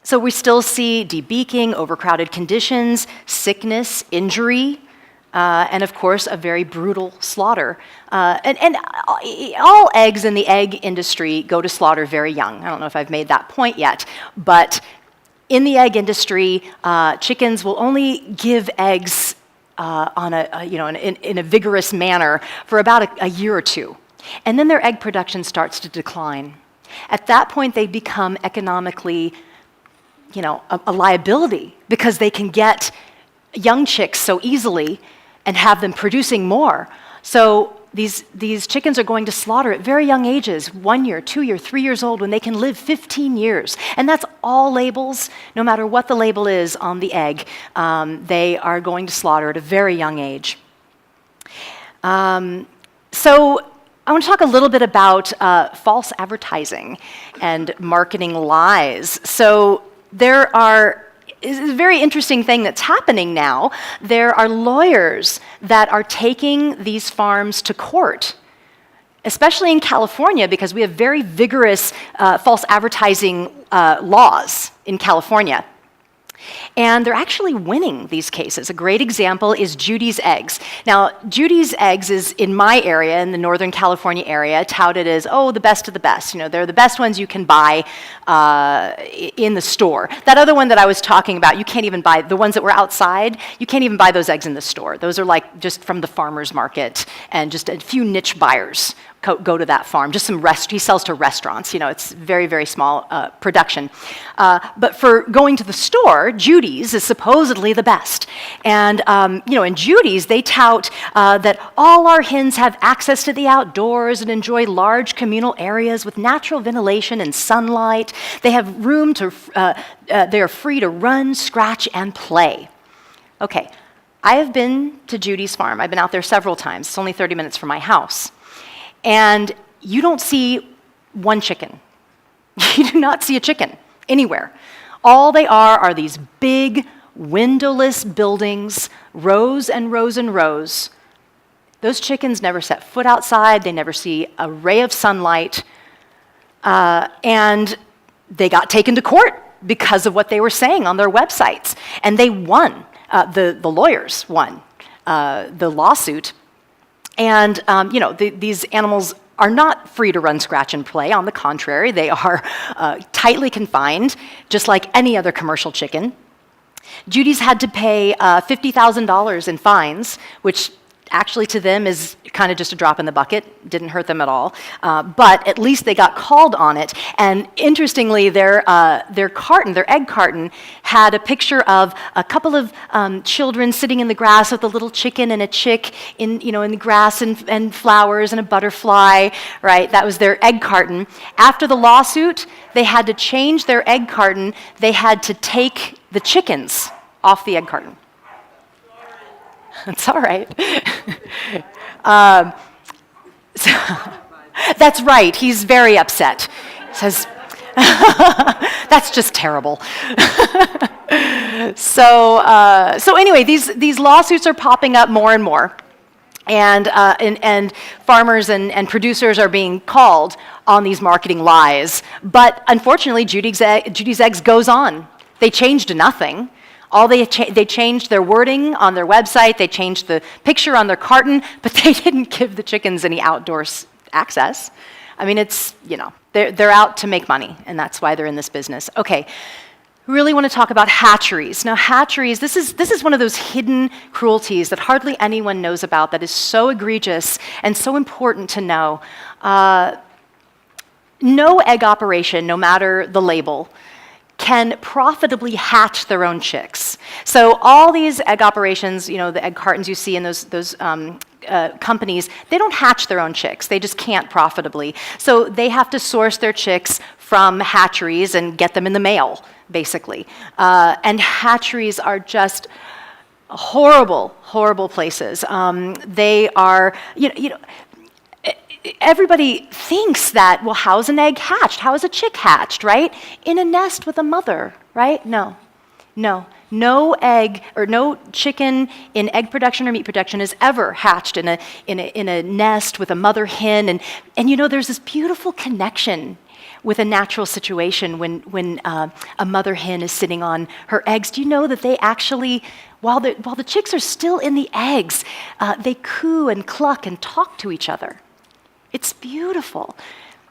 So we still see debeaking, overcrowded conditions, sickness, injury, and of course, a very brutal slaughter. And all eggs in the egg industry go to slaughter very young. I don't know if I've made that point yet, but in the egg industry, chickens will only give eggs in a vigorous manner for about a year or two. And then their egg production starts to decline. At that point, they become economically, a liability because they can get young chicks so easily and have them producing more. So these chickens are going to slaughter at very young ages, 1 year, 2 year, 3 years old, when they can live 15 years. And that's all labels, no matter what the label is on the egg, they are going to slaughter at a very young age. So I want to talk a little bit about false advertising and marketing lies. So it's a very interesting thing that's happening now. There are lawyers that are taking these farms to court, especially in California, because we have very vigorous false advertising laws in California. And they're actually winning these cases. A great example is Judys Eggs. Now, Judys Eggs is in my area, in the Northern California area, touted as, the best of the best. They're the best ones you can buy in the store. That other one that I was talking about, you can't even buy, the ones that were outside, you can't even buy those eggs in the store. Those are like just from the farmer's market, and just a few niche buyers go to that farm. Just he sells to restaurants. It's very, very small production. But for going to the store, Judys is supposedly the best. And, in Judys, they tout that all our hens have access to the outdoors and enjoy large communal areas with natural ventilation and sunlight. They have room they are free to run, scratch, and play. Okay, I have been to Judys farm. I've been out there several times. It's only 30 minutes from my house. And you don't see one chicken. You do not see a chicken anywhere. All they are these big, windowless buildings, rows and rows and rows. Those chickens never set foot outside. They never see a ray of sunlight. And they got taken to court because of what they were saying on their websites. And they won. The lawyers won the lawsuit. And, these animals are not free to run, scratch, and play. On the contrary, they are tightly confined, just like any other commercial chicken. Judys had to pay $50,000 in fines, which actually to them is kind of just a drop in the bucket. Didn't hurt them at all. But at least they got called on it. And interestingly, their egg carton, had a picture of a couple of children sitting in the grass with a little chicken and a chick in the grass and flowers and a butterfly, right? That was their egg carton. After the lawsuit, they had to change their egg carton. They had to take the chickens off the egg carton. It's all right. So, that's right. He's very upset. He says, that's just terrible. So anyway, these lawsuits are popping up more and more. And farmers and producers are being called on these marketing lies. But unfortunately, Judys Eggs goes on. They changed nothing. They changed their wording on their website, they changed the picture on their carton, but they didn't give the chickens any outdoor access. I mean, they're out to make money, and that's why they're in this business. Okay, we really want to talk about hatcheries. Now, hatcheries, this is one of those hidden cruelties that hardly anyone knows about, that is so egregious and so important to know. No egg operation, no matter the label, can profitably hatch their own chicks. So all these egg operations, the egg cartons you see in those companies, they don't hatch their own chicks. They just can't profitably. So they have to source their chicks from hatcheries and get them in the mail, basically. And hatcheries are just horrible, horrible places. They are, everybody thinks that, well, how's an egg hatched? How is a chick hatched, right? In a nest with a mother, right? No. No egg or no chicken in egg production or meat production is ever hatched in a nest with a mother hen. And there's this beautiful connection with a natural situation when a mother hen is sitting on her eggs. Do you know that they actually, while the chicks are still in the eggs, they coo and cluck and talk to each other? It's beautiful.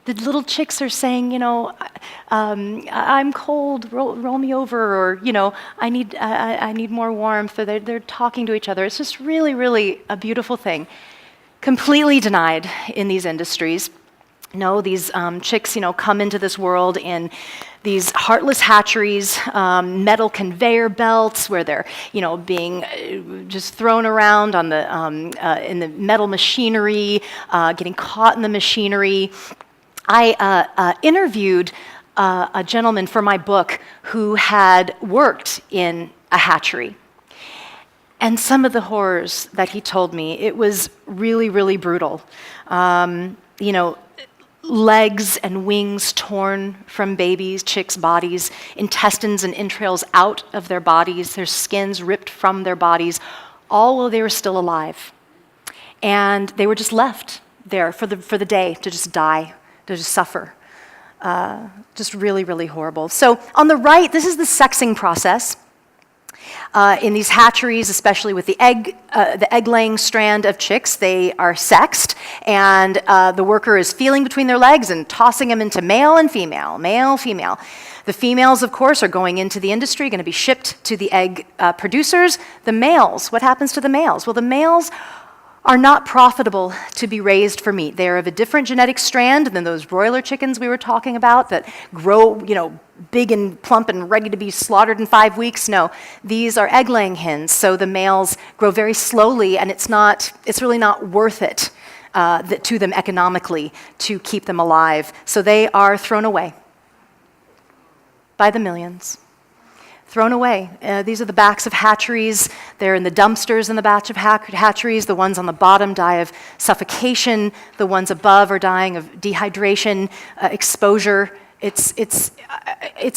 The little chicks are saying, I'm cold, roll me over, or, I need more warmth, or they're talking to each other. It's just really, really a beautiful thing. Completely denied in these industries. No, these chicks, come into this world in these heartless hatcheries, metal conveyor belts where they're, being just thrown around on in the metal machinery, getting caught in the machinery. I interviewed a gentleman for my book who had worked in a hatchery. And some of the horrors that he told me, it was really, really brutal. Legs and wings torn from babies, chicks' bodies, intestines and entrails out of their bodies, their skins ripped from their bodies, all while they were still alive. And they were just left there for the day to just die, to just suffer. Just really, really horrible. So on the right, this is the sexing process. In these hatcheries, especially with the egg-laying strand of chicks, they are sexed, and the worker is feeling between their legs and tossing them into male and female, male, female. The females, of course, are going into the industry, going to be shipped to the egg producers. The males, what happens to the males? Well, the males are not profitable to be raised for meat. They are of a different genetic strand than those broiler chickens we were talking about that grow, big and plump and ready to be slaughtered in 5 weeks. No, these are egg-laying hens, so the males grow very slowly, and it's really not worth it to them economically to keep them alive. So they are thrown away by the millions. Thrown away. These are the backs of hatcheries. They're in the dumpsters in the batch of hatcheries. The ones on the bottom die of suffocation. The ones above are dying of dehydration, exposure. It's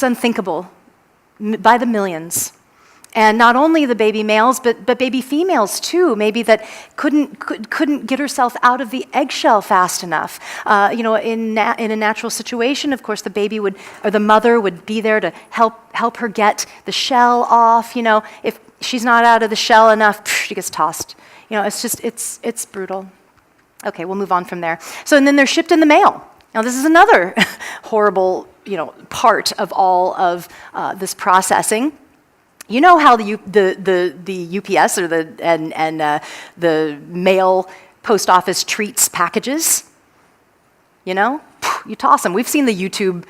unthinkable by the millions. And not only the baby males, but baby females too, maybe that couldn't get herself out of the eggshell fast enough. In a natural situation, of course, the mother would be there to help her get the shell off. If she's not out of the shell enough, she gets tossed. It's brutal. Okay, we'll move on from there. So, and then they're shipped in the mail. Now, this is another horrible, part of all of this processing. You know how the UPS or the mail post office treats packages? You toss them. We've seen the YouTube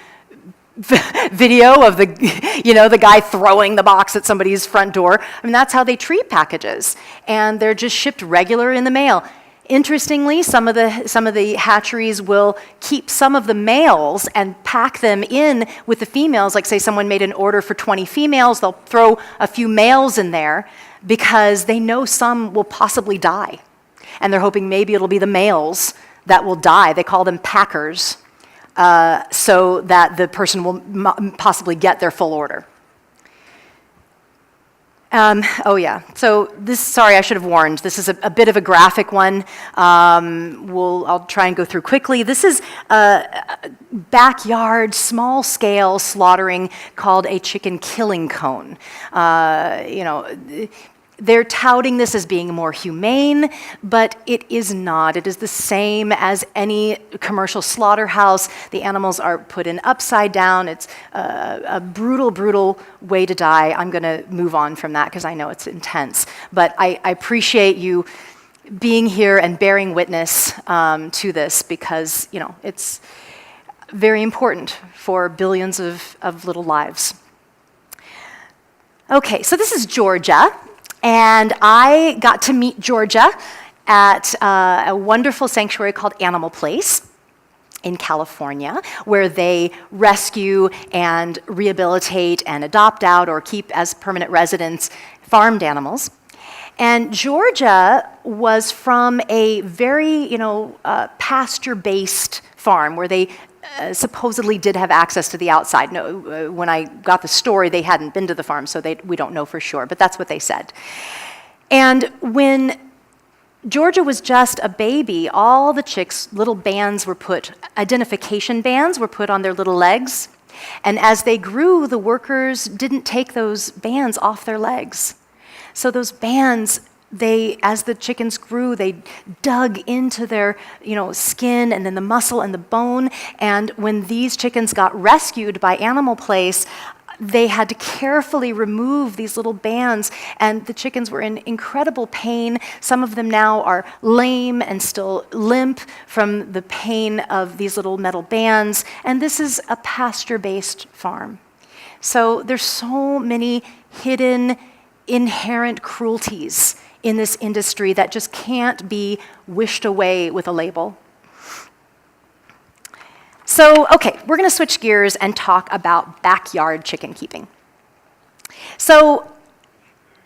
video of the guy throwing the box at somebody's front door. That's how they treat packages, and they're just shipped regular in the mail. Interestingly, some of the hatcheries will keep some of the males and pack them in with the females. Like, say someone made an order for 20 females, they'll throw a few males in there because they know some will possibly die. And they're hoping maybe it'll be the males that will die. They call them packers, so that the person will possibly get their full order. So sorry, I should have warned. This is a bit of a graphic one. I'll try and go through quickly. This is backyard, small-scale slaughtering called a chicken killing cone. They're touting this as being more humane, but it is not. It is the same as any commercial slaughterhouse. The animals are put in upside down. It's a brutal, brutal way to die. I'm going to move on from that because I know it's intense. But I appreciate you being here and bearing witness to this because, it's very important for billions of little lives. Okay, so this is Georgia. And I got to meet Georgia at a wonderful sanctuary called Animal Place in California, where they rescue and rehabilitate and adopt out or keep as permanent residents farmed animals. And Georgia was from a very, pasture-based farm where they supposedly did have access to the outside. No, when I got the story, they hadn't been to the farm, so we don't know for sure, but that's what they said. And when Georgia was just a baby, all the chicks, little bands were put, identification bands were put on their little legs. And as they grew, the workers didn't take those bands off their legs. So those bands, as the chickens grew, they dug into their, skin and then the muscle and the bone. And when these chickens got rescued by Animal Place, they had to carefully remove these little bands, and the chickens were in incredible pain. Some of them now are lame and still limp from the pain of these little metal bands, and this is a pasture-based farm. So there's so many hidden, inherent cruelties in this industry that just can't be wished away with a label. So, okay, we're going to switch gears and talk about backyard chicken keeping. So,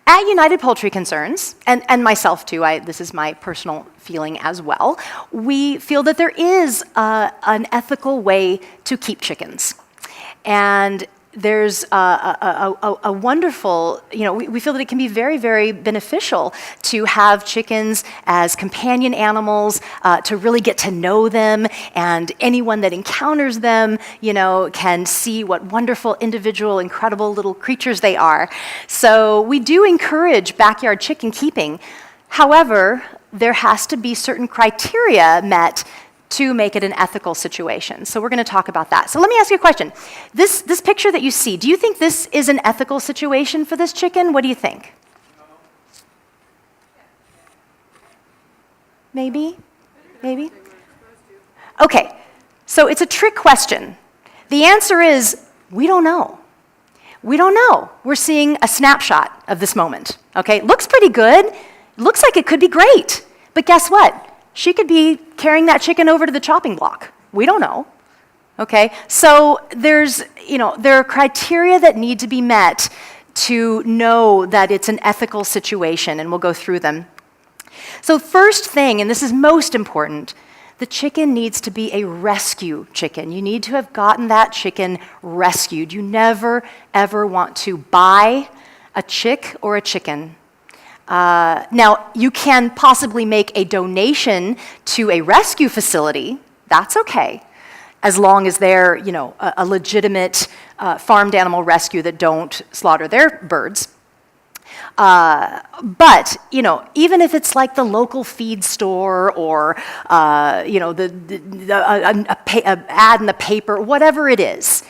at United Poultry Concerns, and myself too, this is my personal feeling as well, we feel that there is an ethical way to keep chickens. And there's a wonderful, we feel that it can be very, very beneficial to have chickens as companion animals, to really get to know them, and anyone that encounters them, can see what wonderful, individual, incredible little creatures they are. So we do encourage backyard chicken keeping. However, there has to be certain criteria met to make it an ethical situation. So we're going to talk about that. So let me ask you a question. This picture that you see, do you think this is an ethical situation for this chicken? What do you think? Maybe? Maybe? Okay, so it's a trick question. The answer is, we don't know. We don't know. We're seeing a snapshot of this moment, okay? Looks pretty good. Looks like it could be great. But guess what? She could be carrying that chicken over to the chopping block. We don't know, okay? So there are criteria that need to be met to know that it's an ethical situation, and we'll go through them. So first thing, and this is most important, the chicken needs to be a rescue chicken. You need to have gotten that chicken rescued. You never, ever want to buy a chick or a chicken. Now, you can possibly make a donation to a rescue facility. That's okay, as long as they're, a legitimate farmed animal rescue that don't slaughter their birds. But, even if it's like the local feed store or, an ad in the paper, whatever it is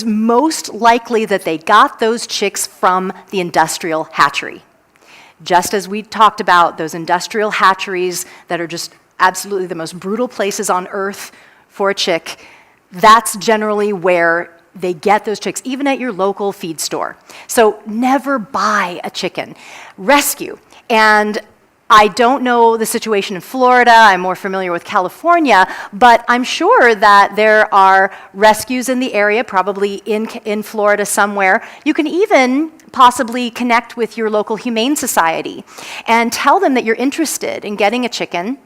most likely that they got those chicks from the industrial hatchery. Just as we talked about those industrial hatcheries that are just absolutely the most brutal places on earth for a chick, that's generally where they get those chicks, even at your local feed store. So never buy a chicken. Rescue. And I don't know the situation in Florida. I'm more familiar with California, but I'm sure that there are rescues in the area, probably in Florida somewhere. You can even possibly connect with your local humane society and tell them that you're interested in getting a chicken.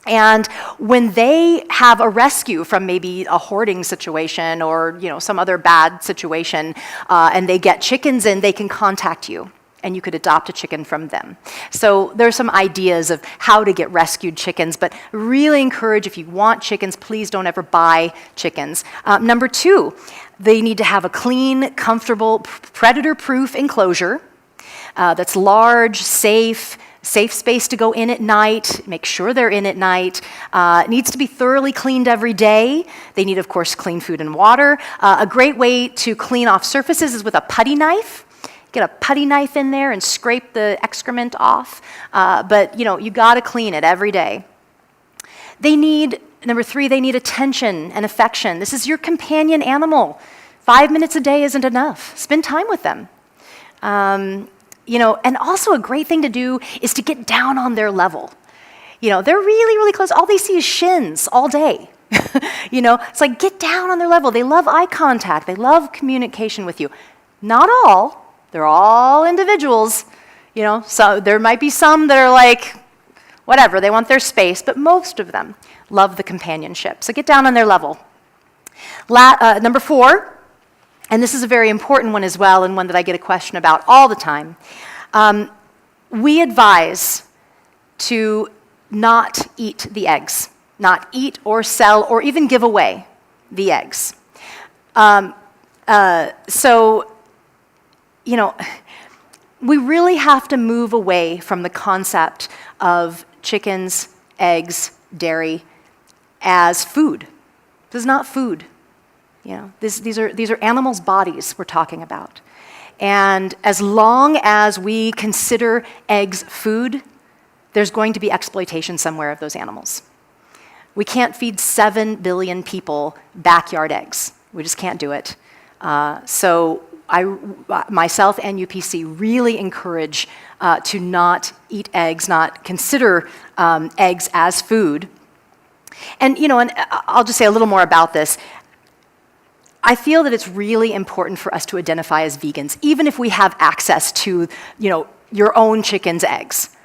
And when they have a rescue from maybe a hoarding situation or some other bad situation, and they get chickens in, they can contact you, and you could adopt a chicken from them. So there's some ideas of how to get rescued chickens, but really encourage, if you want chickens, please don't ever buy chickens. Number 2, they need to have a clean, comfortable, predator-proof enclosure that's large, safe space to go in at night. Make sure they're in at night. It needs to be thoroughly cleaned every day. They need, of course, clean food and water. A great way to clean off surfaces is with a putty knife. Get a putty knife in there and scrape the excrement off. But you gotta clean it every day. Number 3, they need attention and affection. This is your companion animal. 5 minutes a day isn't enough. Spend time with them. And also a great thing to do is to get down on their level. They're really, really close. All they see is shins all day. It's like, get down on their level. They love eye contact. They love communication with you. Not all. They're all individuals. So there might be some that are like, whatever, they want their space, but most of them love the companionship. So get down on their level. Number 4, and this is a very important one as well, and one that I get a question about all the time. We advise to not eat the eggs, not eat or sell or even give away the eggs. So, we really have to move away from the concept of chickens, eggs, dairy as food. This is not food. These are animals' bodies we're talking about. And as long as we consider eggs food, there's going to be exploitation somewhere of those animals. We can't feed 7 billion people backyard eggs. We just can't do it. So myself and UPC really encourage to not eat eggs, not consider eggs as food. And I'll just say a little more about this. I feel that it's really important for us to identify as vegans, even if we have access to, your own chicken's eggs.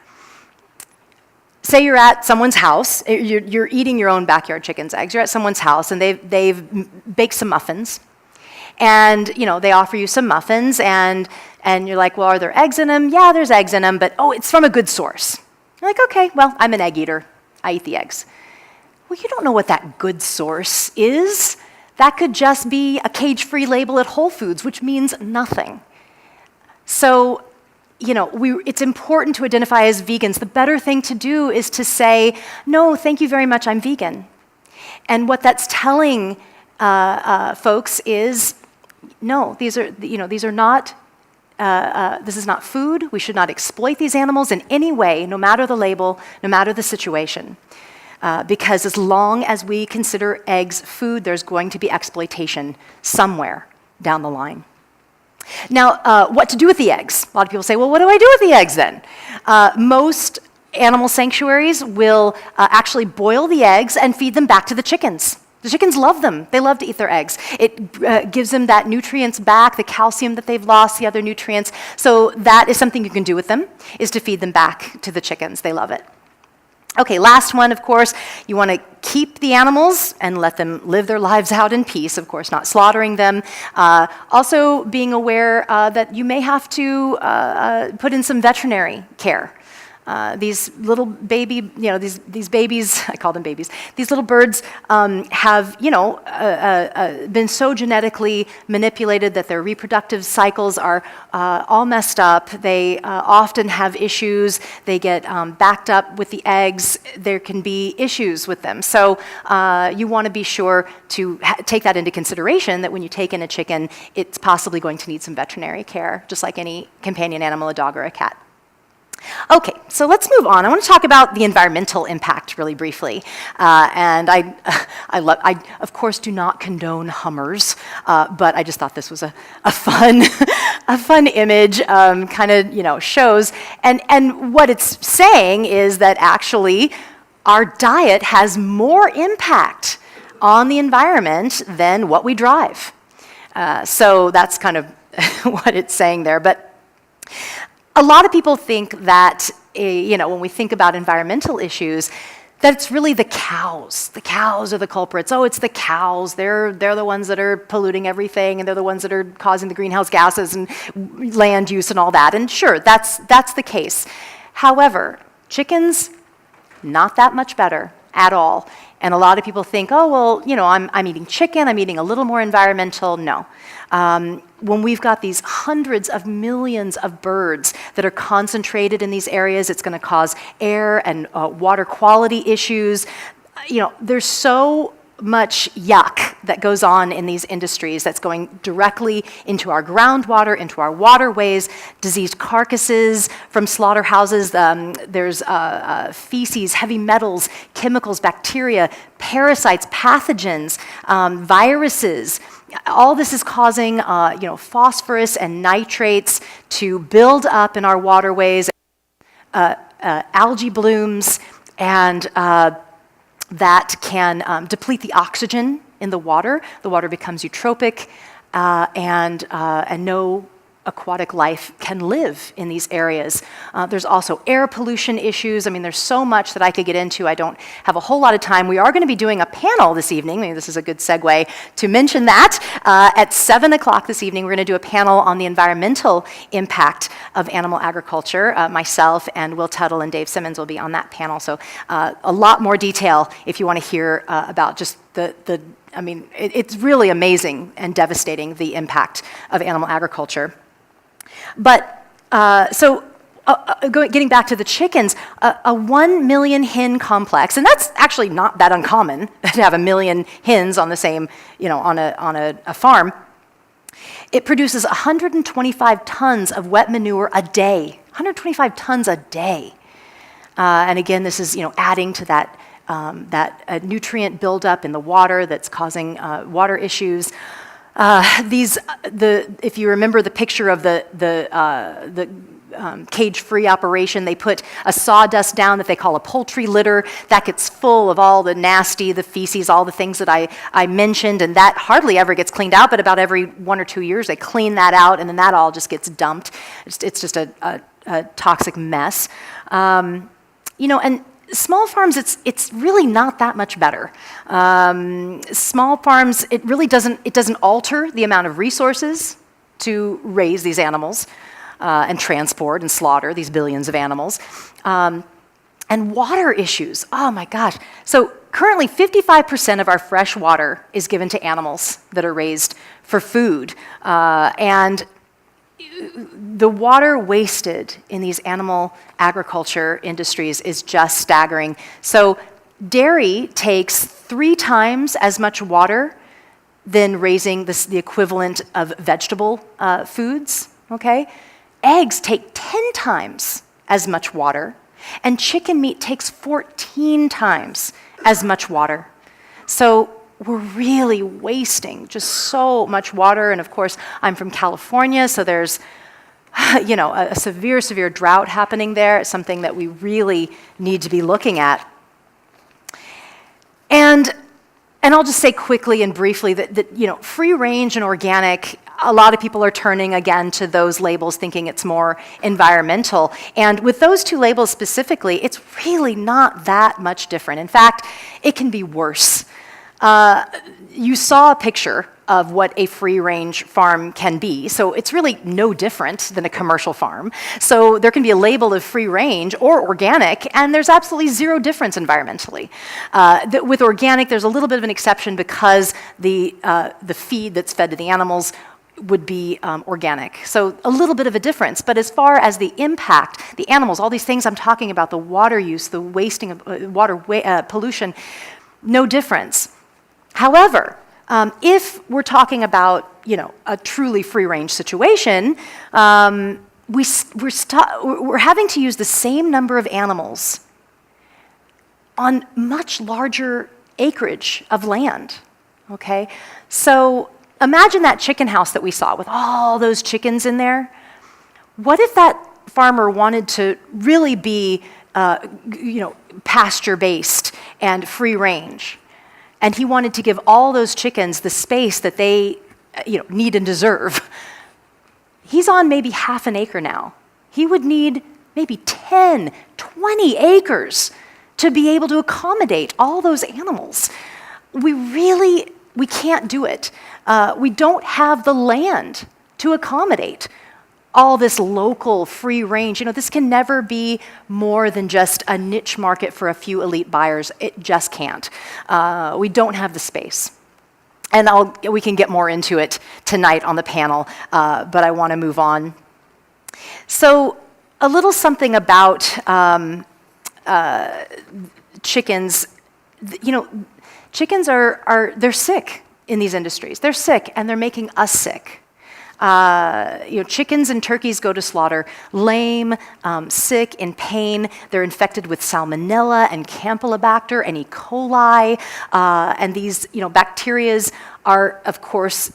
Say you're at someone's house, you're eating your own backyard chicken's eggs. You're at someone's house and they've baked some muffins, and they offer you some muffins, and you're like, well, are there eggs in them? Yeah, there's eggs in them, but it's from a good source. You're like, okay, well, I'm an egg eater. I eat the eggs. Well, you don't know what that good source is. That could just be a cage-free label at Whole Foods, which means nothing. So, it's important to identify as vegans. The better thing to do is to say, no, thank you very much, I'm vegan. And what that's telling folks is, no, these are not. This is not food. We should not exploit these animals in any way, no matter the label, no matter the situation. Because as long as we consider eggs food, there's going to be exploitation somewhere down the line. Now, what to do with the eggs? A lot of people say, well, what do I do with the eggs then? Most animal sanctuaries will actually boil the eggs and feed them back to the chickens. The chickens love them. They love to eat their eggs. It gives them that nutrients back, the calcium that they've lost, the other nutrients. So that is something you can do with them, is to feed them back to the chickens. They love it. Okay, last one, of course, you want to keep the animals and let them live their lives out in peace, of course, not slaughtering them. Also being aware that you may have to put in some veterinary care. These little baby, these babies, I call them babies, these little birds have, been so genetically manipulated that their reproductive cycles are all messed up. They often have issues. They get backed up with the eggs. There can be issues with them. So you want to be sure to take that into consideration, that when you take in a chicken, it's possibly going to need some veterinary care, just like any companion animal, a dog or a cat. Okay, so let's move on. I want to talk about the environmental impact really briefly. And I of course do not condone Hummers, but I just thought this was a fun, a fun image, kind of shows. And what it's saying is that actually our diet has more impact on the environment than what we drive. So that's kind of what it's saying there. But a lot of people think that, when we think about environmental issues, that it's really the cows. The cows are the culprits. Oh, it's the cows. They're the ones that are polluting everything, and they're the ones that are causing the greenhouse gases and land use and all that. And sure, that's the case. However, chickens, not that much better at all. And a lot of people think, oh, well, I'm eating chicken, I'm eating a little more environmental. No. When we've got these hundreds of millions of birds that are concentrated in these areas, it's going to cause air and water quality issues. There's so much yuck that goes on in these industries that's going directly into our groundwater, into our waterways, diseased carcasses from slaughterhouses. There's feces, heavy metals, chemicals, bacteria, parasites, pathogens, viruses. All this is causing, phosphorus and nitrates to build up in our waterways, algae blooms, and that can deplete the oxygen in the water. The water becomes eutrophic, and no aquatic life can live in these areas. There's also air pollution issues. I mean, there's so much that I could get into. I don't have a whole lot of time. We are going to be doing a panel this evening. Maybe this is a good segue to mention that. At 7 o'clock this evening, we're going to do a panel on the environmental impact of animal agriculture. Myself and Will Tuttle and Dave Simmons will be on that panel. So a lot more detail if you want to hear about just it's really amazing and devastating, the impact of animal agriculture. But getting back to the chickens, a 1 million hen complex, and that's actually not that uncommon to have 1 million hens on the same, on a farm. It produces 125 tons of wet manure a day. 125 tons a day. And again, this is adding to that nutrient buildup in the water that's causing water issues. If you remember the picture of the cage-free operation, they put a sawdust down that they call a poultry litter that gets full of all the feces, all the things that I mentioned, and that hardly ever gets cleaned out, but about every 1 or 2 years they clean that out, and then that all just gets dumped. It's just a toxic mess. And small farms, it's really not that much better. Small farms, it really doesn't alter the amount of resources to raise these animals and transport and slaughter these billions of animals. And water issues, oh my gosh. So currently 55% of our fresh water is given to animals that are raised for food. And the water wasted in these animal agriculture industries is just staggering. So dairy takes 3 times as much water than raising the equivalent of vegetable foods, okay? Eggs take 10 times as much water, and chicken meat takes 14 times as much water. So we're really wasting just so much water. And of course, I'm from California, so there's a severe drought happening there. It's something that we really need to be looking at. And I'll just say quickly and briefly that free range and organic, a lot of people are turning again to those labels thinking it's more environmental. And with those 2 labels specifically, it's really not that much different. In fact, it can be worse. You saw a picture of what a free-range farm can be, so it's really no different than a commercial farm. So there can be a label of free-range or organic, and there's absolutely 0 difference environmentally. With organic, there's a little bit of an exception because the feed that's fed to the animals would be organic. So a little bit of a difference, but as far as the impact, the animals, all these things I'm talking about, the water use, the wasting of water pollution, no difference. However, if we're talking about a truly free-range situation, we're having to use the same number of animals on much larger acreage of land. Okay, so imagine that chicken house that we saw with all those chickens in there. What if that farmer wanted to really be, pasture-based and free-range? And he wanted to give all those chickens the space that they need and deserve. He's on maybe half an acre now. He would need maybe 10, 20 acres to be able to accommodate all those animals. We can't do it. We don't have the land to accommodate all this local free range. This can never be more than just a niche market for a few elite buyers. It just can't. We don't have the space. And we can get more into it tonight on the panel, but I want to move on. So a little something about chickens. Chickens they're sick in these industries. They're sick, and they're making us sick. Chickens and turkeys go to slaughter lame, sick, in pain. They're infected with salmonella and campylobacter and E. coli, and these bacterias are, of course,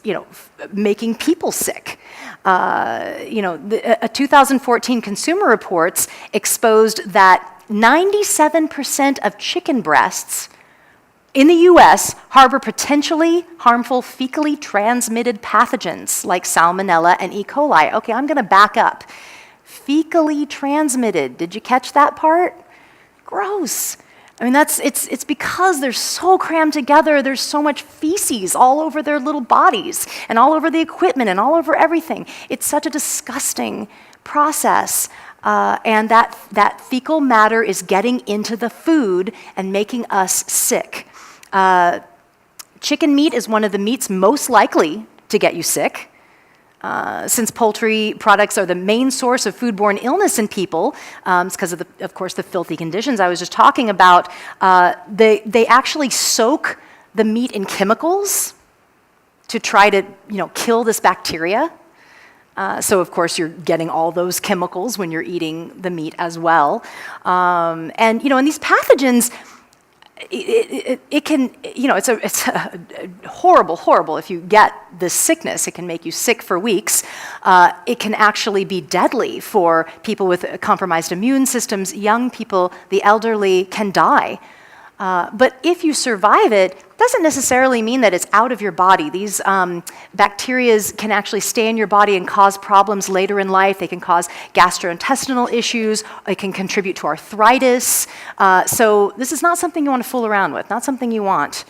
making people sick. A 2014 Consumer Reports exposed that 97% of chicken breasts in the US, harbor potentially harmful fecally transmitted pathogens like Salmonella and E. coli. Okay, I'm gonna back up. Fecally transmitted, did you catch that part? Gross. I mean, it's because they're so crammed together, there's so much feces all over their little bodies and all over the equipment and all over everything. It's such a disgusting process. And that fecal matter is getting into the food and making us sick. Chicken meat is one of the meats most likely to get you sick. Since poultry products are the main source of foodborne illness in people, it's because of course, the filthy conditions I was just talking about. They actually soak the meat in chemicals to try to, kill this bacteria. So of course, you're getting all those chemicals when you're eating the meat as well. And these pathogens, it can, it's a horrible, if you get this sickness, it can make you sick for weeks. It can actually be deadly for people with compromised immune systems. Young people, the elderly can die. But if you survive it, doesn't necessarily mean that it's out of your body. These bacteria can actually stay in your body and cause problems later in life. They can cause gastrointestinal issues. It can contribute to arthritis. So this is not something you want to fool around with, not something you want.